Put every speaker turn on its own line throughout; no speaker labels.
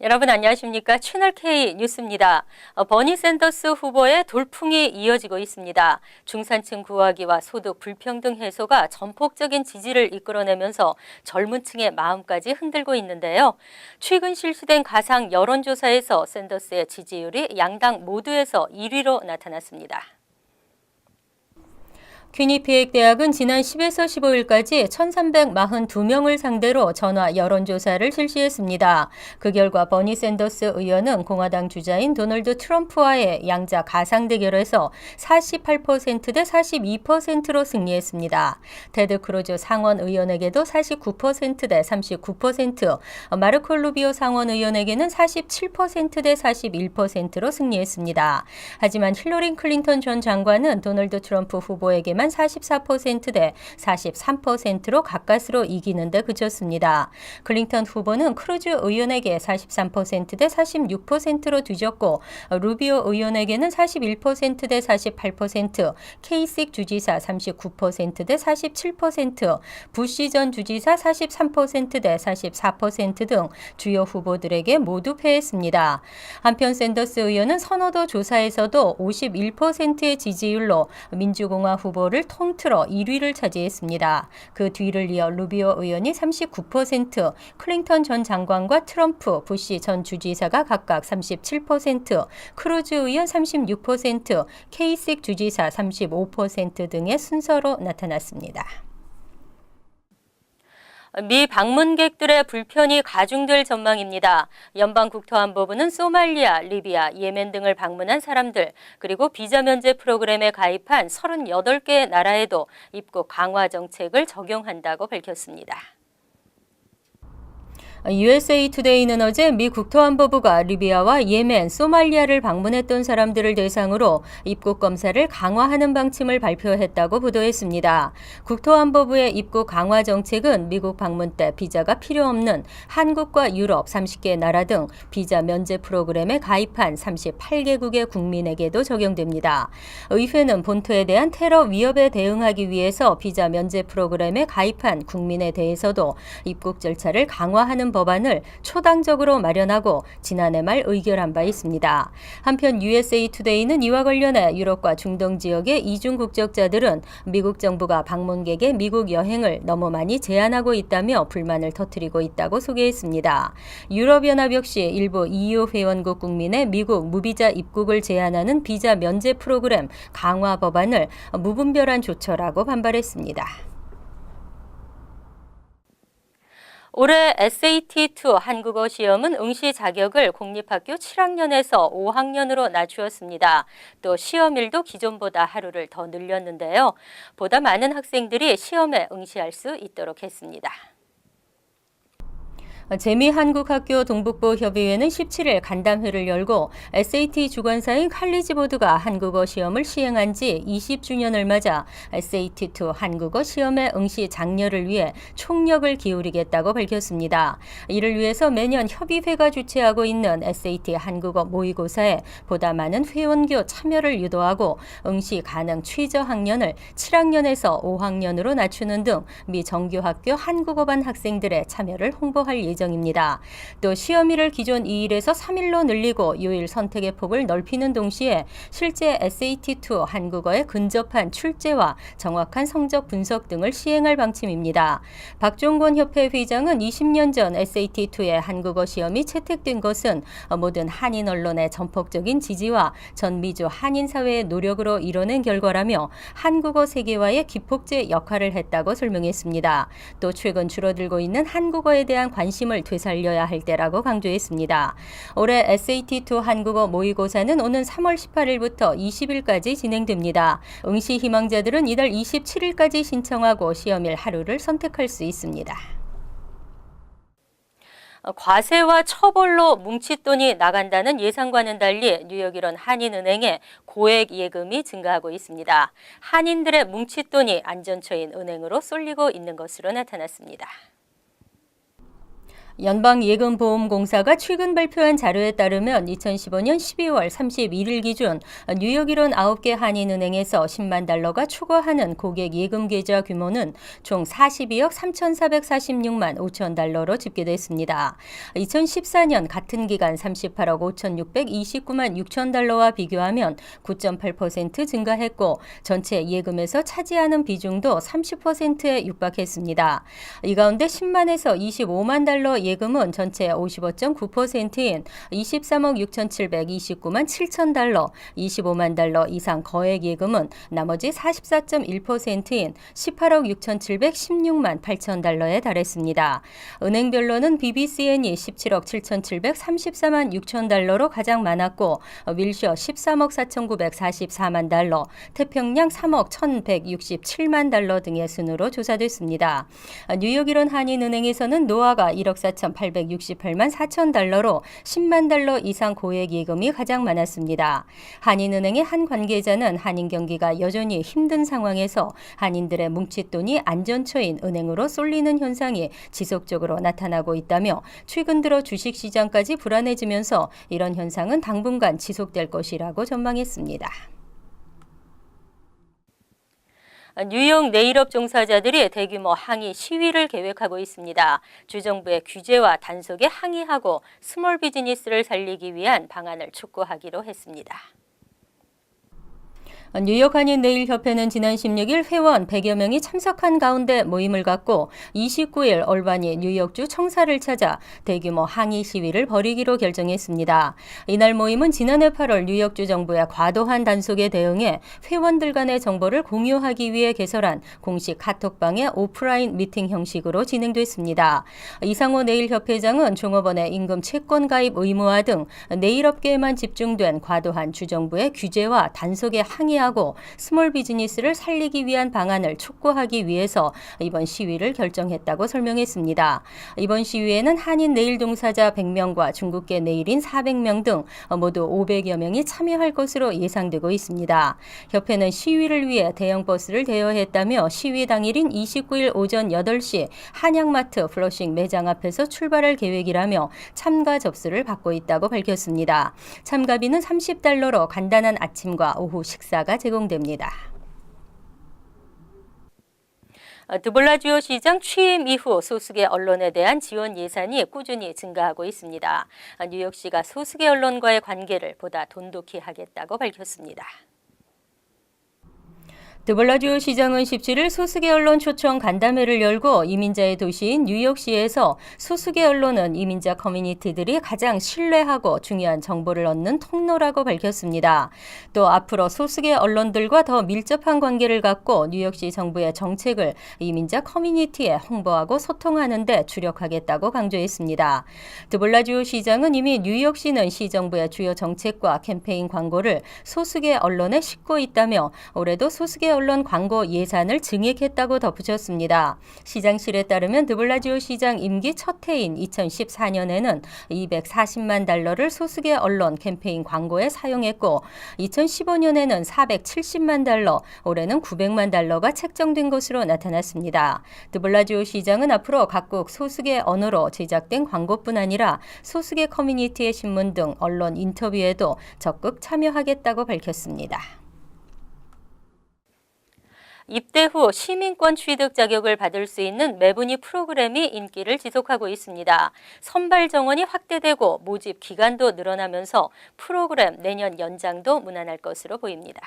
여러분 안녕하십니까? 채널K 뉴스입니다. 버니 샌더스 후보의 돌풍이 이어지고 있습니다. 중산층 구하기와 소득 불평등 해소가 전폭적인 지지를 이끌어내면서 젊은 층의 마음까지 흔들고 있는데요. 최근 실시된 가상 여론조사에서 샌더스의 지지율이 양당 모두에서 1위로 나타났습니다. 퀴니피액 대학은 지난 10에서 15일까지 1,342명을 상대로 전화 여론조사를 실시했습니다. 그 결과 버니 샌더스 의원은 공화당 주자인 도널드 트럼프와의 양자 가상 대결에서 48%대 42%로 승리했습니다. 테드 크루즈 상원 의원에게도 49%대 39%, 마르코 루비오 상원 의원에게는 47%대 41%로 승리했습니다. 하지만 힐러리 클린턴 전 장관은 도널드 트럼프 후보에게만 44%대 43%로 가까스로 이기는 데 그쳤습니다. 클린턴 후보는 크루즈 의원에게 43%대 46%로 뒤졌고 루비오 의원에게는 41%대 48%, 케이식 주지사 39%대 47%, 부시 전 주지사 43%대 44% 등 주요 후보들에게 모두 패했습니다. 한편 샌더스 의원은 선호도 조사에서도 51%의 지지율로 민주공화 후보를 통틀어 1위를 차지했습니다. 그 뒤를 이어 루비오 의원이 39%, 클린턴 전 장관과 트럼프, 부시 전 주지사가 각각 37%, 크루즈 의원 36%, 케이식 주지사 35% 등의 순서로 나타났습니다. 미 방문객들의 불편이 가중될 전망입니다. 연방국토안보부는 소말리아, 리비아, 예멘 등을 방문한 사람들, 그리고 비자 면제 프로그램에 가입한 38개의 나라에도 입국 강화 정책을 적용한다고 밝혔습니다. USA 투데이는 어제 미 국토안보부가 리비아와 예멘, 소말리아를 방문했던 사람들을 대상으로 입국 검사를 강화하는 방침을 발표했다고 보도했습니다. 국토안보부의 입국 강화 정책은 미국 방문 때 비자가 필요 없는 한국과 유럽 30개 나라 등 비자 면제 프로그램에 가입한 38개국의 국민에게도 적용됩니다. 의회는 본토에 대한 테러 위협에 대응하기 위해서 비자 면제 프로그램에 가입한 국민에 대해서도 입국 절차를 강화하는 법안을 초당적으로 마련하고 지난해 말 의결한 바 있습니다. 한편 USA 투데이는 이와 관련해 유럽과 중동 지역의 이중 국적자들은 미국 정부가 방문객의 미국 여행을 너무 많이 제한하고 있다며 불만을 터뜨리고 있다고 소개했습니다. 유럽연합 역시 일부 EU 회원국 국민의 미국 무비자 입국을 제한하는 비자 면제 프로그램 강화 법안을 무분별한 조처라고 반발했습니다. 올해 SAT2 한국어 시험은 응시 자격을 공립학교 7학년에서 5학년으로 낮추었습니다. 또 시험일도 기존보다 하루를 더 늘렸는데요. 보다 많은 학생들이 시험에 응시할 수 있도록 했습니다. 재미한국학교 동북부 협의회는 17일 간담회를 열고 SAT 주관사인 칼리지보드가 한국어 시험을 시행한 지 20주년을 맞아 SAT2 한국어 시험의 응시 장려를 위해 총력을 기울이겠다고 밝혔습니다. 이를 위해서 매년 협의회가 주최하고 있는 SAT 한국어 모의고사에 보다 많은 회원교 참여를 유도하고 응시 가능 최저 학년을 7학년에서 5학년으로 낮추는 등 미 정규학교 한국어반 학생들의 참여를 홍보할 예정입니다. 또 시험일을 기존 2일에서 3일로 늘리고 요일 선택의 폭을 넓히는 동시에 실제 SAT2 한국어에 근접한 출제와 정확한 성적 분석 등을 시행할 방침입니다. 박종권 협회 회장은 20년 전 SAT2의 한국어 시험이 채택된 것은 모든 한인 언론의 전폭적인 지지와 전 미주 한인 사회의 노력으로 이뤄낸 결과라며 한국어 세계화의 기폭제 역할을 했다고 설명했습니다. 또 최근 줄어들고 있는 한국어에 대한 관심을 되살려야 할 때라고 강조했습니다. 올해 SAT2 한국어 모의고사는 오는 3월 18일부터 20일까지 진행됩니다. 응시 희망자들은 이달 27일까지 신청하고 시험일 하루를 선택할 수 있습니다. 과세와 처벌로 뭉칫돈이 나간다는 예상과는 달리 뉴욕 일원 한인은행에 고액 예금이 증가하고 있습니다. 한인들의 뭉칫돈이 안전처인 은행으로 쏠리고 있는 것으로 나타났습니다. 연방예금보험공사가 최근 발표한 자료에 따르면 2015년 12월 31일 기준 뉴욕 일원 9개 한인은행에서 10만 달러가 초과하는 고객 예금 계좌 규모는 총 42억 3,446만 5천 달러로 집계됐습니다. 2014년 같은 기간 38억 5,629만 6천 달러와 비교하면 9.8% 증가했고 전체 예금에서 차지하는 비중도 30%에 육박했습니다. 이 가운데 10만에서 25만 달러 예금은 전체의 55.9%인 23억 6,729만 7천 달러, 25만 달러 이상 거액 예금은 나머지 44.1%인 18억 6,716만 8천 달러에 달했습니다. 은행별로는 BBCN이 17억 7,734만 6천 달러로 가장 많았고 윌셔 13억 4,944만 달러, 태평양 3억 1,167만 달러 등의 순으로 조사됐습니다. 뉴욕 일원 한인은행에서는 노아가 1억 4,868만 4천 달러로 10만 달러 이상 고액 예금이 가장 많았습니다. 한인은행의 한 관계자는 한인 경기가 여전히 힘든 상황에서 한인들의 뭉칫돈이 안전처인 은행으로 쏠리는 현상이 지속적으로 나타나고 있다며 최근 들어 주식시장까지 불안해지면서 이런 현상은 당분간 지속될 것이라고 전망했습니다. 뉴욕 네일업 종사자들이 대규모 항의 시위를 계획하고 있습니다. 주정부의 규제와 단속에 항의하고 스몰 비즈니스를 살리기 위한 방안을 촉구하기로 했습니다. 뉴욕 한인 네일협회는 지난 16일 회원 100여 명이 참석한 가운데 모임을 갖고 29일 올바니 뉴욕주 청사를 찾아 대규모 항의 시위를 벌이기로 결정했습니다. 이날 모임은 지난해 8월 뉴욕주 정부의 과도한 단속에 대응해 회원들 간의 정보를 공유하기 위해 개설한 공식 카톡방의 오프라인 미팅 형식으로 진행됐습니다. 이상호 네일협회장은 종업원의 임금 채권 가입 의무화 등 네일업계에만 집중된 과도한 주정부의 규제와 단속에 항의하고 스몰 비즈니스를 살리기 위한 방안을 촉구하기 위해서 이번 시위를 결정했다고 설명했습니다. 이번 시위에는 한인 네일 종사자 100명과 중국계 네일인 400명 등 모두 500여 명이 참여할 것으로 예상되고 있습니다. 협회는 시위를 위해 대형 버스를 대여했다며 시위 당일인 29일 오전 8시 한양마트 플러싱 매장 앞에서 출발할 계획이라며 참가 접수를 받고 있다고 밝혔습니다. 참가비는 $30로 간단한 아침과 오후 식사가 제공됩니다. 드블라지오 시장 취임 이후 소수계 언론에 대한 지원 예산이 꾸준히 증가하고 있습니다. 뉴욕시가 소수계 언론과의 관계를 보다 돈독히 하겠다고 밝혔습니다. 드블라지오 시장은 17일 소수계 언론 초청 간담회를 열고 이민자의 도시인 뉴욕시에서 소수계 언론은 이민자 커뮤니티들이 가장 신뢰하고 중요한 정보를 얻는 통로라고 밝혔습니다. 또 앞으로 소수계 언론들과 더 밀접한 관계를 갖고 뉴욕시 정부의 정책을 이민자 커뮤니티에 홍보하고 소통하는 데 주력하겠다고 강조했습니다. 드블라지오 시장은 이미 뉴욕시는 시 정부의 주요 정책과 캠페인 광고를 소수계 언론에 싣고 있다며 올해도 소수계 언론 광고 예산을 증액했다고 덧붙였습니다. 시장실에 따르면 드블라지오 시장 임기 첫 해인 2014년에는 240만 달러를 소수계 언론 캠페인 광고에 사용했고 2015년에는 470만 달러, 올해는 900만 달러가 책정된 것으로 나타났습니다. 드블라지오 시장은 앞으로 각국 소수계 언어로 제작된 광고뿐 아니라 소수계 커뮤니티의 신문 등 언론 인터뷰에도 적극 참여하겠다고 밝혔습니다. 입대 후 시민권 취득 자격을 받을 수 있는 매분위 프로그램이 인기를 지속하고 있습니다. 선발 정원이 확대되고 모집 기간도 늘어나면서 프로그램 내년 연장도 무난할 것으로 보입니다.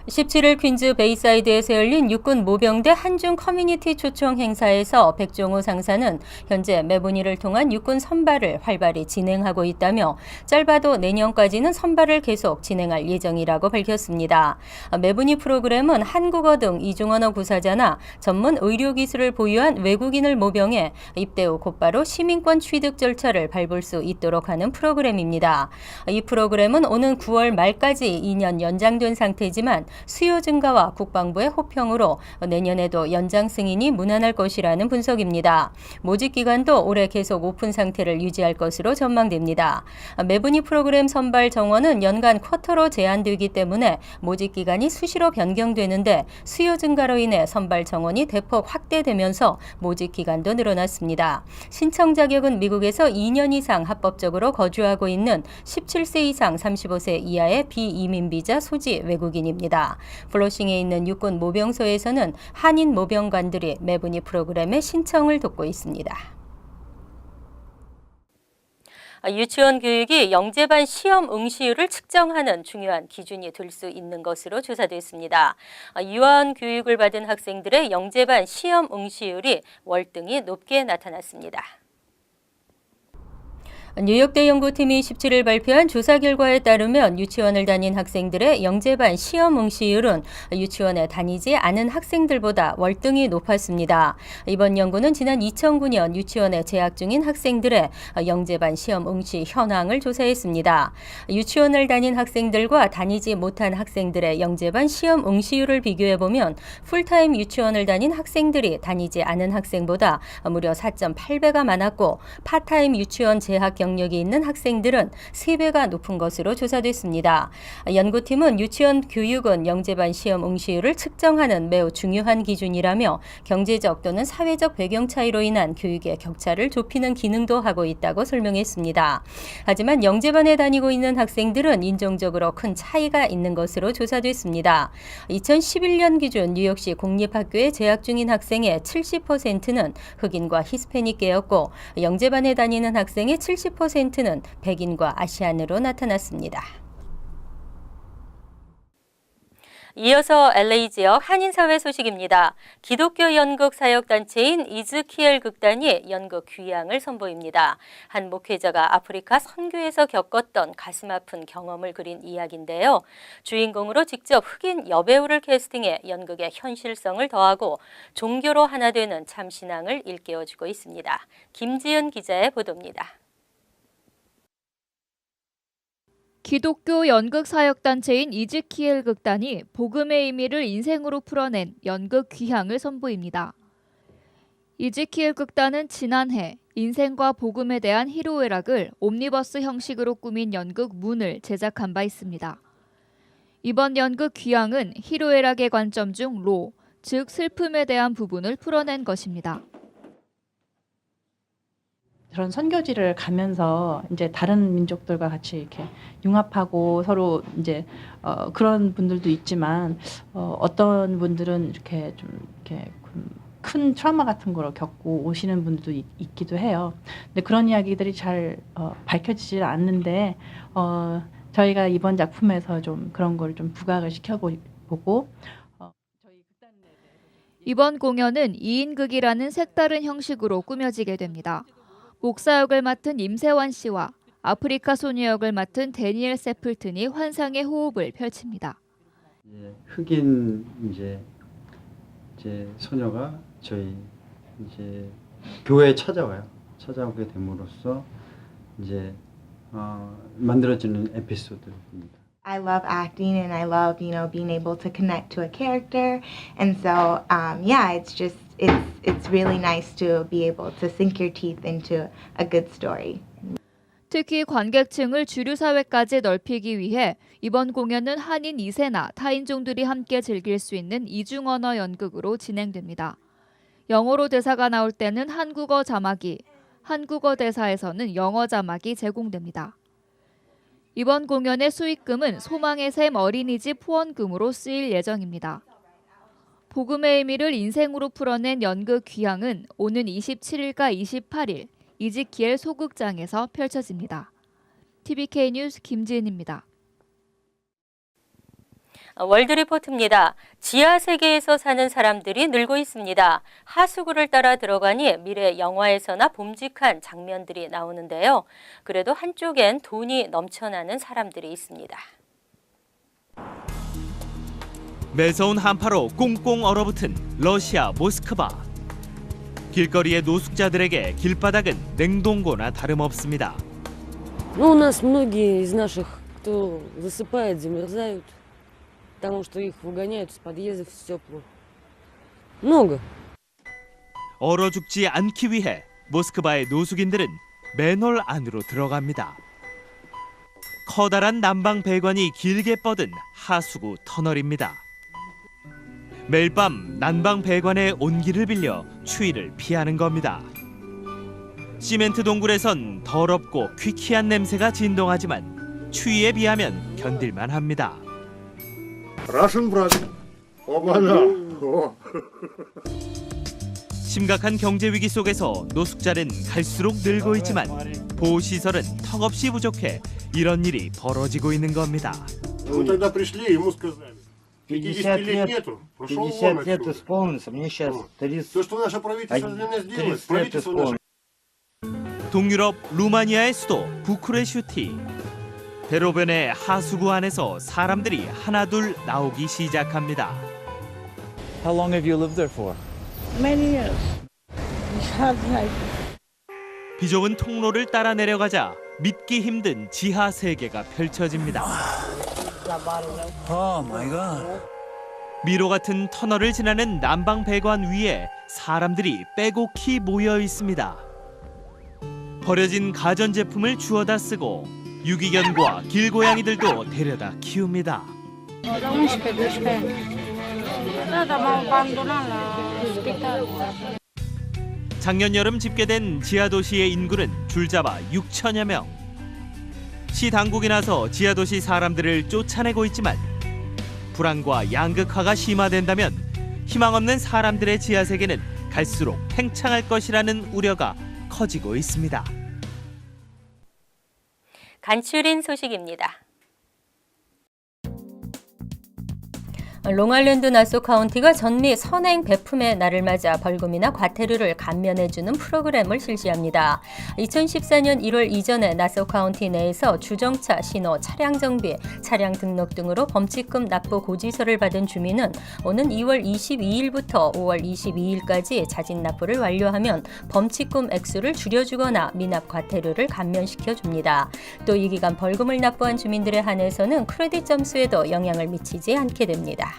17일 퀸즈 베이사이드에서 열린 육군 모병대 한중 커뮤니티 초청 행사에서 백종호 상사는 현재 매분위를 통한 육군 선발을 활발히 진행하고 있다며 짧아도 내년까지는 선발을 계속 진행할 예정이라고 밝혔습니다. 매분위 프로그램은 한국어 등 이중언어 구사자나 전문 의료기술을 보유한 외국인을 모병해 입대 후 곧바로 시민권 취득 절차를 밟을 수 있도록 하는 프로그램입니다. 이 프로그램은 오는 9월 말까지 2년 연장된 상태지만 수요 증가와 국방부의 호평으로 내년에도 연장 승인이 무난할 것이라는 분석입니다. 모집 기간도 올해 계속 오픈 상태를 유지할 것으로 전망됩니다. 매분위 프로그램 선발 정원은 연간 쿼터로 제한되기 때문에 모집 기간이 수시로 변경되는데 수요 증가로 인해 선발 정원이 대폭 확대되면서 모집 기간도 늘어났습니다. 신청 자격은 미국에서 2년 이상 합법적으로 거주하고 있는 17세 이상 35세 이하의 비이민 비자 소지 외국인입니다. 플러싱에 있는 육군 모병소에서는 한인 모병관들이 매분위 프로그램에 신청을 돕고 있습니다. 유치원 교육이 영재반 시험 응시율을 측정하는 중요한 기준이 될 수 있는 것으로 조사됐습니다. 유아원 교육을 받은 학생들의 영재반 시험 응시율이 월등히 높게 나타났습니다. 뉴욕대 연구팀이 17일 발표한 조사 결과에 따르면 유치원을 다닌 학생들의 영재반 시험 응시율은 유치원에 다니지 않은 학생들보다 월등히 높았습니다. 이번 연구는 지난 2009년 유치원에 재학 중인 학생들의 영재반 시험 응시 현황을 조사했습니다. 유치원을 다닌 학생들과 다니지 못한 학생들의 영재반 시험 응시율을 비교해보면 풀타임 유치원을 다닌 학생들이 다니지 않은 학생보다 무려 4.8배가 많았고 파타임 유치원 재학 경력이 있는 학생들은 3배가 높은 것으로 조사됐습니다. 연구팀은 유치원 교육은 영재반 시험 응시율을 측정하는 매우 중요한 기준이라며 경제적 또는 사회적 배경 차이로 인한 교육의 격차를 좁히는 기능도 하고 있다고 설명했습니다. 하지만 영재반에 다니고 있는 학생들은 인종적으로 큰 차이가 있는 것으로 조사됐습니다. 2011년 기준 뉴욕시 공립학교에 재학 중인 학생의 70%는 흑인과 히스패닉계였고 영재반에 다니는 학생의 70%는 백인과 아시안으로 나타났습니다. 이어서 LA 지역 한인사회 소식입니다. 기독교 연극 사역단체인 이즈키엘 극단이 연극 귀향을 선보입니다. 한 목회자가 아프리카 선교에서 겪었던 가슴 아픈 경험을 그린 이야기인데요. 주인공으로 직접 흑인 여배우를 캐스팅해 연극의 현실성을 더하고 종교로 하나 되는 참신앙을 일깨워주고 있습니다. 김지은 기자의 보도입니다.
기독교 연극 사역단체인 이즈키엘 극단이 복음의 의미를 인생으로 풀어낸 연극 귀향을 선보입니다. 이즈키엘 극단은 지난해 인생과 복음에 대한 희로애락을 옴니버스 형식으로 꾸민 연극 문을 제작한 바 있습니다. 이번 연극 귀향은 희로애락의 관점 중 로, 즉 슬픔에 대한 부분을 풀어낸 것입니다.
그런 선교지를 가면서 이제 다른 민족들과 같이 이렇게 융합하고 서로 이제 그런 분들도 있지만 어떤 분들은 이렇게 좀 이렇게 큰 트라우마 같은 걸 겪고 오시는 분들도 있기도 해요. 근데 그런 이야기들이 잘 밝혀지질 않는데 저희가 이번 작품에서 좀 그런 걸 좀 부각을 시켜보고
이번 공연은 2인극이라는 색다른 형식으로 꾸며지게 됩니다. 목사 역을 맡은 임세환 씨와 아프리카 소녀 역을 맡은 데니엘 세플튼이 환상의 호흡을 펼칩니다.
흑인 이제 소녀가 저희 이제 교회에 찾아오게 됨으로써 이제 만들어지는 에피소드입니다.
I love acting and I love, being able to connect to a character. And so, it's really nice to be able to sink your teeth into a good story.
특히 관객층을 주류 사회까지 넓히기 위해 이번 공연은 한인 2세나 타인종들이 함께 즐길 수 있는 이중 언어 연극으로 진행됩니다. 영어로 대사가 나올 때는 한국어 자막이, 한국어 대사에서는 영어 자막이 제공됩니다. 이번 공연의 수익금은 소망의 샘 어린이집 후원금으로 쓰일 예정입니다. 복음의 의미를 인생으로 풀어낸 연극 귀향은 오는 27일과 28일 이즈키엘 소극장에서 펼쳐집니다. TVK 뉴스 김지은입니다.
월드리포트입니다. 지하 세계에서 사는 사람들이 늘고 있습니다. 하수구를 따라 들어가니 미래 영화에서나 봄직한 장면들이 나오는데요. 그래도 한쪽엔 돈이 넘쳐나는 사람들이 있습니다.
매서운 한파로 꽁꽁 얼어붙은 러시아 모스크바. 길거리의 노숙자들에게 길바닥은 냉동고나 다름없습니다.
У нас многие из наших, кто засыпает, замерзают. потому что их выгоняют из подъездов, все плохо. Много.
얼어 죽지 않기 위해 모스크바의 노숙인들은 맨홀 안으로 들어갑니다. 커다란 난방 배관이 길게 뻗은 하수구 터널입니다. 매일 밤 난방 배관의 온기를 빌려 추위를 피하는 겁니다. 시멘트 동굴에선 더럽고 퀴퀴한 냄새가 진동하지만 추위에 비하면 견딜만 합니다.
Russian brother. 어머나.
심각한 경제 위기 속에서 노숙자는 갈수록 늘고 있지만 보호시설은 턱없이 부족해 이런 일이 벌어지고 있는 겁니다.
Мы тогда пришли, ему сказали.
50
лет
лет,
нету. Прошел
50
вон
лет
отсюда.
исполнится, мне сейчас
Вот.
30,
То, что наше правительство для нас делает,
30 лет
правительство наше.
исполнится.
동유럽 루마니아의 수도 부쿠레슈티. 대로변의 하수구 안에서 사람들이 하나둘 나오기 시작합니다.
How long have you lived there for?
Many years.
비좁은 통로를 따라 내려가자 믿기 힘든 지하 세계가 펼쳐집니다.
Oh my God.
미로 같은 터널을 지나는 난방 배관 위에 사람들이 빼곡히 모여 있습니다. 버려진 가전제품을 주워다 쓰고 유기견과 길고양이들도 데려다 키웁니다. 작년 여름 집계된 지하도시의 인구는 줄잡아 6천여 명. 시 당국이 나서 지하도시 사람들을 쫓아내고 있지만 불안과 양극화가 심화된다면 희망 없는 사람들의 지하 세계는 갈수록 팽창할 것이라는 우려가 커지고 있습니다.
간추린 소식입니다. 롱아일랜드 나소 카운티가 전미 선행 배품의 날을 맞아 벌금이나 과태료를 감면해주는 프로그램을 실시합니다. 2014년 1월 이전에 나소 카운티 내에서 주정차, 신호, 차량 정비, 차량 등록 등으로 범칙금 납부 고지서를 받은 주민은 오는 2월 22일부터 5월 22일까지 자진 납부를 완료하면 범칙금 액수를 줄여주거나 미납 과태료를 감면시켜줍니다. 또 이 기간 벌금을 납부한 주민들에 한해서는 크레딧 점수에도 영향을 미치지 않게 됩니다.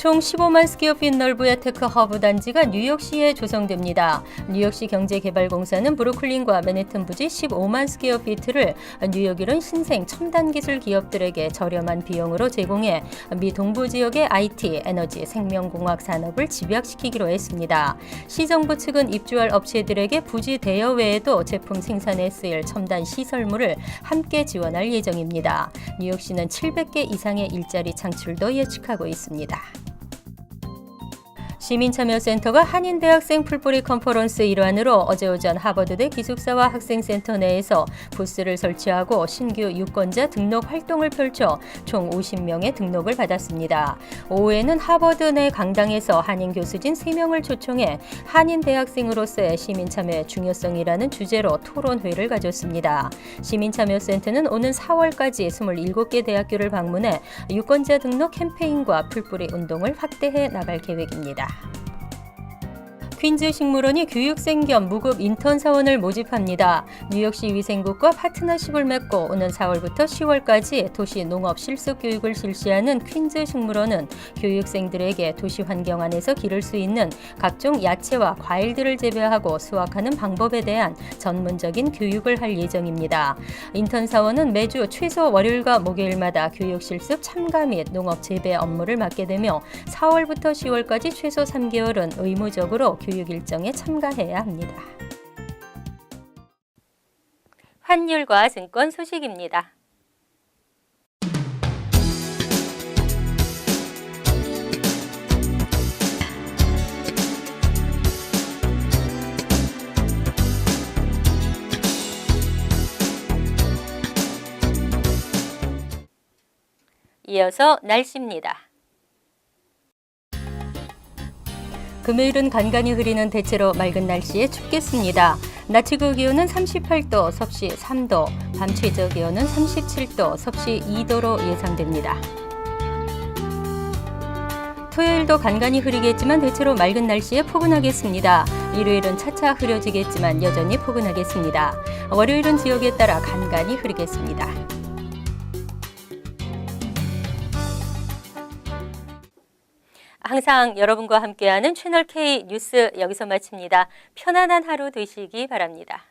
총 15만 스퀘어핏 넓이의 테크 허브 단지가 뉴욕시에 조성됩니다. 뉴욕시 경제개발공사는 브루클린과 맨해튼 부지 15만 스퀘어피트를 뉴욕 이런 신생 첨단 기술 기업들에게 저렴한 비용으로 제공해 미 동부 지역의 IT, 에너지, 생명공학 산업을 집약시키기로 했습니다. 시정부 측은 입주할 업체들에게 부지 대여 외에도 제품 생산에 쓰일 첨단 시설물을 함께 지원할 예정입니다. 뉴욕시는 700개 이상의 일자리 창출도 예측하고 있습니다. 시민참여센터가 한인대학생 풀뿌리 컨퍼런스 일환으로 어제 오전 하버드대 기숙사와 학생센터 내에서 부스를 설치하고 신규 유권자 등록 활동을 펼쳐 총 50명의 등록을 받았습니다. 오후에는 하버드 내 강당에서 한인 교수진 3명을 초청해 한인대학생으로서의 시민참여의 중요성이라는 주제로 토론회를 가졌습니다. 시민참여센터는 오는 4월까지 27개 대학교를 방문해 유권자 등록 캠페인과 풀뿌리 운동을 확대해 나갈 계획입니다. 퀸즈 식물원이 교육생 겸 무급 인턴 사원을 모집합니다. 뉴욕시 위생국과 파트너십을 맺고 오는 4월부터 10월까지 도시 농업 실습 교육을 실시하는 퀸즈 식물원은 교육생들에게 도시 환경 안에서 기를 수 있는 각종 야채와 과일들을 재배하고 수확하는 방법에 대한 전문적인 교육을 할 예정입니다. 인턴 사원은 매주 최소 월요일과 목요일마다 교육 실습 참가 및 농업 재배 업무를 맡게 되며 4월부터 10월까지 최소 3개월은 의무적으로 교육 일정에 참가해야 합니다. 환율과 증권 소식입니다. 이어서 날씨입니다. 금요일은 간간히 흐리는 대체로 맑은 날씨에 춥겠습니다. 낮 최고 기온은 38도, 섭씨 3도, 밤 최저 기온은 37도, 섭씨 2도로 예상됩니다. 토요일도 간간히 흐리겠지만 대체로 맑은 날씨에 포근하겠습니다. 일요일은 차차 흐려지겠지만 여전히 포근하겠습니다. 월요일은 지역에 따라 간간히 흐리겠습니다. 항상 여러분과 함께하는 채널 K 뉴스 여기서 마칩니다. 편안한 하루 되시기 바랍니다.